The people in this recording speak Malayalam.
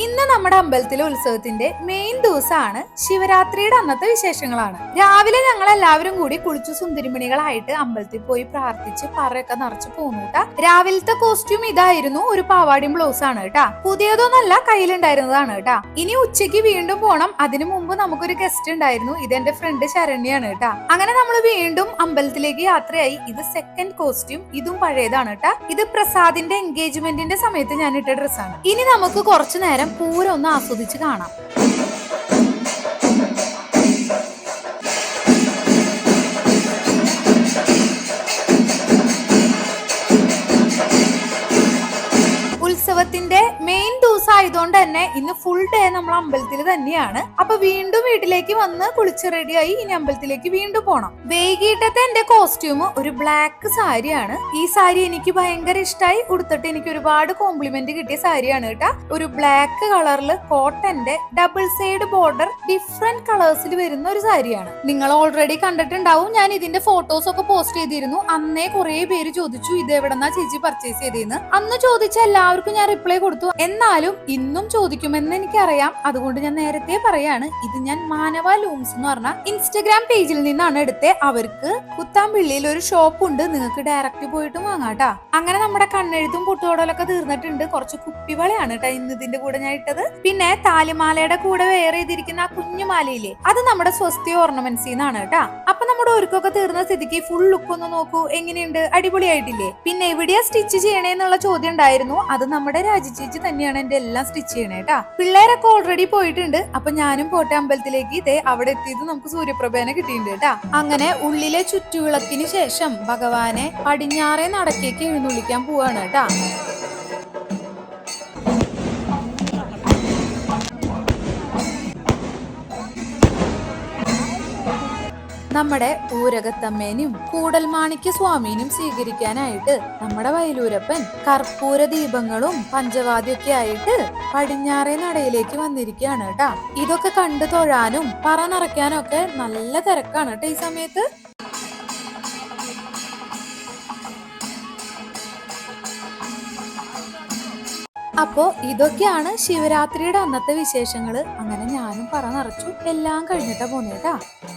ഇന്ന് നമ്മുടെ അമ്പലത്തിലെ ഉത്സവത്തിന്റെ മെയിൻ ദിവസമാണ്. ശിവരാത്രിയുടെ അന്നത്തെ വിശേഷങ്ങളാണ്. രാവിലെ ഞങ്ങൾ എല്ലാവരും കൂടി കുളിച്ചു സുന്ദരിമണികളായിട്ട് അമ്പലത്തിൽ പോയി പ്രാർത്ഥിച്ച് പറയൊക്കെ നിറച്ച് പോന്നൂട്ടാ. രാവിലത്തെ കോസ്റ്റ്യൂം ഇതായിരുന്നു, ഒരു പാവാടിയും ബ്ലൗസ് ആണ് കേട്ടാ. പുതിയതൊന്നല്ല, കയ്യിലുണ്ടായിരുന്നതാണ് കേട്ടാ. ഇനി ഉച്ചയ്ക്ക് വീണ്ടും പോണം. അതിനു മുമ്പ് നമുക്കൊരു ഗസ്റ്റ് ഉണ്ടായിരുന്നു. ഇതെന്റെ ഫ്രണ്ട് ശരണ്യാണ് കേട്ടാ. അങ്ങനെ നമ്മൾ വീണ്ടും അമ്പലത്തിലേക്ക് യാത്രയായി. ഇത് സെക്കൻഡ് കോസ്റ്റ്യൂം, ഇതും പഴയതാണ് കേട്ടാ. ഇത് പ്രസാദിന്റെ എൻഗേജ്മെന്റിന്റെ സമയത്ത് ഞാൻ ഇട്ട ഡ്രസ്സാണ്. ഇനി നമുക്ക് കുറച്ചു നേരം പൂരം ഒന്ന് ആസ്വദിച്ച് കാണാം. ഉത്സവത്തിന്റെ മെയിൻ ദിവസം ആയതുകൊണ്ട് തന്നെ ഇന്ന് ഫുൾ ഡേ നമ്മൾ അമ്പലത്തിൽ തന്നെയാണ്. അപ്പൊ വീണ്ടും വീട്ടിലേക്ക് വന്ന് കുളിച്ച് റെഡിയായി ഇനി അമ്പലത്തിലേക്ക് വീണ്ടും പോണം. വൈകിട്ടത്തെ എന്റെ കോസ്റ്റ്യൂം ഒരു ബ്ലാക്ക് സാരിയാണ്. ഈ സാരി എനിക്ക് ഭയങ്കര ഇഷ്ടമായി. ഉടുത്തിട്ട് എനിക്ക് ഒരുപാട് കോംപ്ലിമെന്റ് കിട്ടിയ സാരിയാണ് കേട്ടാ. ഒരു ബ്ലാക്ക് കളറിൽ കോട്ടന്റെ ഡബിൾ സൈഡ് ബോർഡർ ഡിഫറെന്റ് കളേഴ്സിൽ വരുന്ന ഒരു സാരിയാണ്. നിങ്ങൾ ഓൾറെഡി കണ്ടിട്ടുണ്ടാവും. ഞാൻ ഇതിന്റെ ഫോട്ടോസ് ഒക്കെ പോസ്റ്റ് ചെയ്തിരുന്നു. അന്നേ കുറെ പേര് ചോദിച്ചു ഇത് എവിടെന്നാ ചേച്ചി പർച്ചേസ് ചെയ്തതെന്ന്. അന്ന് ചോദിച്ച എല്ലാവർക്കും ഞാൻ റിപ്ലൈ കൊടുത്തു. എന്നാലും ഇന്നും ചോദിക്കുമെന്ന് എനിക്കറിയാം. അതുകൊണ്ട് ഞാൻ നേരത്തെ പറയാണ്, ഇത് ഞാൻ മാനവ ലൂംസ് എന്ന് പറഞ്ഞ ഇൻസ്റ്റഗ്രാം പേജിൽ നിന്നാണ് എടുത്തത്. അവർക്ക് കുത്താമ്പിള്ളിയിൽ ഒരു ഷോപ്പ് ഉണ്ട്, നിങ്ങൾക്ക് ഡയറക്റ്റ് പോയിട്ട് വാങ്ങാട്ടാ. അങ്ങനെ നമ്മുടെ കണ്ണെഴുത്തും പൊട്ടുതൊടലൊക്കെ തീർന്നിട്ടുണ്ട്. കുറച്ച് കുപ്പിവളയാണ് കേട്ടോ ഇന്ന് ഇതിന്റെ കൂടെ ഞാൻ ഇട്ടത്. പിന്നെ താലിമാലയുടെ കൂടെ വേറെ ചെയ്തിരിക്കുന്ന ആ കുഞ്ഞുമാലയില്ലേ, അത് നമ്മുടെ സ്വസ്തി ഓർണമെന്റ്സിന്നാണ് കേട്ടാ. അപ്പൊ നമ്മുടെ ഒരുക്കൊക്കെ തീർന്ന സ്ഥിതിക്ക് ഫുൾ ലുക്ക് ഒന്ന് നോക്കൂ, എങ്ങനെയുണ്ട്? അടിപൊളിയായിട്ടില്ലേ? പിന്നെ എവിടെയാ സ്റ്റിച്ച് ചെയ്യണേന്നുള്ള ചോദ്യം ഉണ്ടായിരുന്നു. അത് നമ്മുടെ രാജിച്ചേച്ചി തന്നെയാണ് എന്റെ എല്ലാം സ്റ്റിച്ച് ചെയ്യണേ കേട്ടാ. പിള്ളേരൊക്കെ ഓൾറെഡി പോയിട്ടുണ്ട്. അപ്പൊ ഞാനും പോട്ടെ അമ്പലത്തിലേക്ക്. ഇതേ അവിടെ എത്തിയത് നമുക്ക് സൂര്യപ്രഭേനെ കിട്ടിയിട്ടുണ്ട് കേട്ടാ. അങ്ങനെ ഉള്ളിലെ ചുറ്റുവിളക്കിന് ശേഷം ഭഗവാനെ പടിഞ്ഞാറേ നടക്കേക്ക് എഴുന്നള്ളിക്കാൻ പോവാണ് കേട്ടാ. നമ്മുടെ ഊരകത്തമ്മേനും കൂടൽമാണിക്യ സ്വാമീനും സ്വീകരിക്കാനായിട്ട് നമ്മുടെ വയലൂരപ്പൻ കർപ്പൂര ദീപങ്ങളും പഞ്ചവാദ്യൊക്കെ ആയിട്ട് പടിഞ്ഞാറേ നടയിലേക്ക് വന്നിരിക്കുകയാണ് കേട്ടാ. ഇതൊക്കെ കണ്ടു തൊഴാനും പറ നിറയ്ക്കാനും ഒക്കെ നല്ല തിരക്കാണ് കേട്ടോ ഈ സമയത്ത്. അപ്പോ ഇതൊക്കെയാണ് ശിവരാത്രിയുടെ അന്നത്തെ വിശേഷങ്ങള്. അങ്ങനെ ഞാനും പറ നിറച്ചു. എല്ലാം കഴിഞ്ഞിട്ടാ പോന്നേട്ടാ.